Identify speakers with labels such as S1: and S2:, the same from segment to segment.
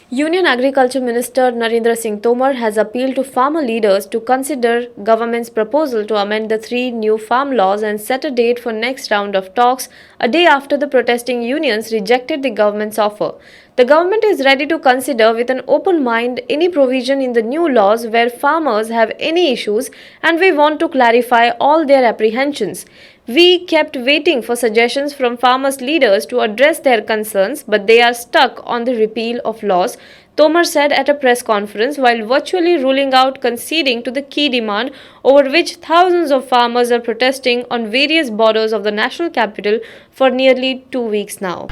S1: Union Agriculture Minister Narendra Singh Tomar has appealed to farmer leaders to consider government's proposal to amend the three new farm laws and set a date for next round of talks a day after the protesting unions rejected the government's offer. The government is ready to consider with an open mind any provision in the new laws where farmers have any issues, and we want to clarify all their apprehensions. We kept waiting for suggestions from farmers' leaders to address their concerns, but they are stuck on the repeal of laws, Tomar said at a press conference while virtually ruling out conceding to the key demand over which thousands of farmers are protesting on various borders of the national capital for nearly 2 weeks now.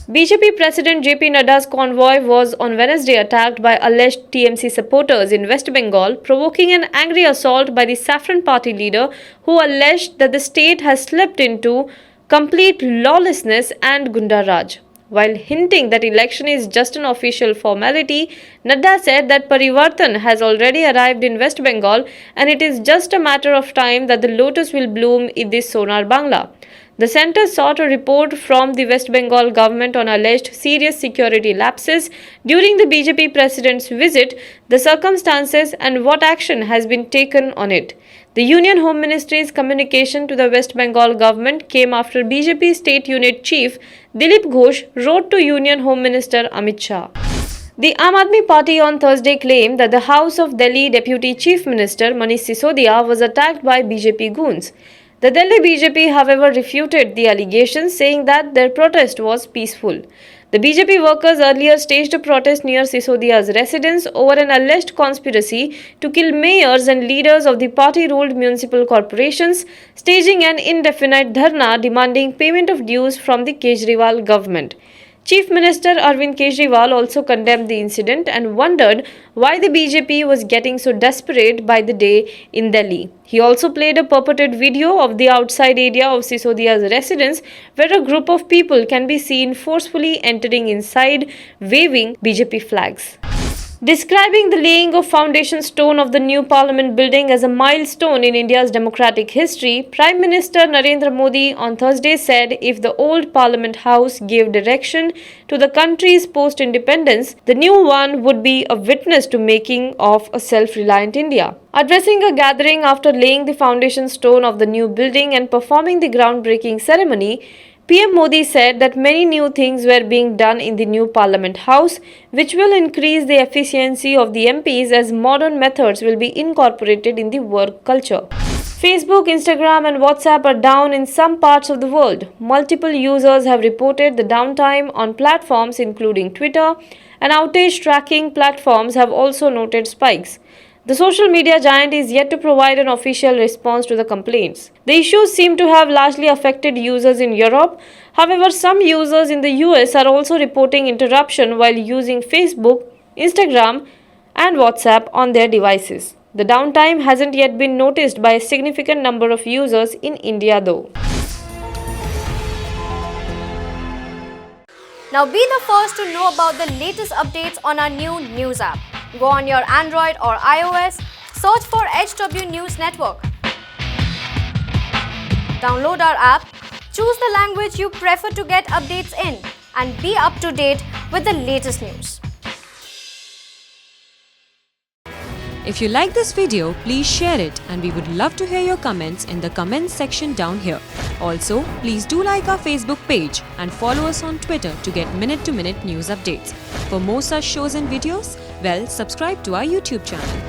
S1: BJP President JP Nadda's convoy was on Wednesday attacked by alleged TMC supporters in West Bengal, provoking an angry assault by the Saffron Party leader who alleged that the state has slipped into complete lawlessness and Gunda Raj. While hinting that election is just an official formality, Nadda said that Parivartan has already arrived in West Bengal and it is just a matter of time that the lotus will bloom in this Sonar Bangla. The centre sought a report from the West Bengal government on alleged serious security lapses during the BJP president's visit, the circumstances and what action has been taken on it. The Union Home Ministry's communication to the West Bengal government came after BJP State Unit Chief Dilip Ghosh wrote to Union Home Minister Amit Shah. The Aam Aadmi Party on Thursday claimed that the House of Delhi Deputy Chief Minister Manish Sisodia was attacked by BJP goons. The Delhi BJP, however, refuted the allegations, saying that their protest was peaceful. The BJP workers earlier staged a protest near Sisodia's residence over an alleged conspiracy to kill mayors and leaders of the party-ruled municipal corporations, staging an indefinite dharna demanding payment of dues from the Kejriwal government. Chief Minister Arvind Kejriwal also condemned the incident and wondered why the BJP was getting so desperate by the day in Delhi. He also played a purported video of the outside area of Sisodia's residence where a group of people can be seen forcefully entering inside, waving BJP flags. Describing the laying of foundation stone of the new parliament building as a milestone in India's democratic history, Prime Minister Narendra Modi on Thursday said if the old parliament house gave direction to the country's post-independence, the new one would be a witness to making of a self-reliant India. Addressing a gathering after laying the foundation stone of the new building and performing the groundbreaking ceremony, PM Modi said that many new things were being done in the new Parliament House, which will increase the efficiency of the MPs as modern methods will be incorporated in the work culture. Facebook, Instagram and WhatsApp are down in some parts of the world. Multiple users have reported the downtime on platforms including Twitter, and outage tracking platforms have also noted spikes. The social media giant is yet to provide an official response to the complaints. The issues seem to have largely affected users in Europe. However, some users in the US are also reporting interruption while using Facebook, Instagram, and WhatsApp on their devices. The downtime hasn't yet been noticed by a significant number of users in India, though.
S2: Now be the first to know about the latest updates on our new news app. Go on your Android or iOS, search for HW News Network. Download our app, choose the language you prefer to get updates in, and be up to date with the latest news.
S3: If you like this video, please share it and we would love to hear your comments in the comments section down here. Also, please do like our Facebook page and follow us on Twitter to get minute-to-minute news updates. For more such shows and videos, subscribe to our YouTube channel.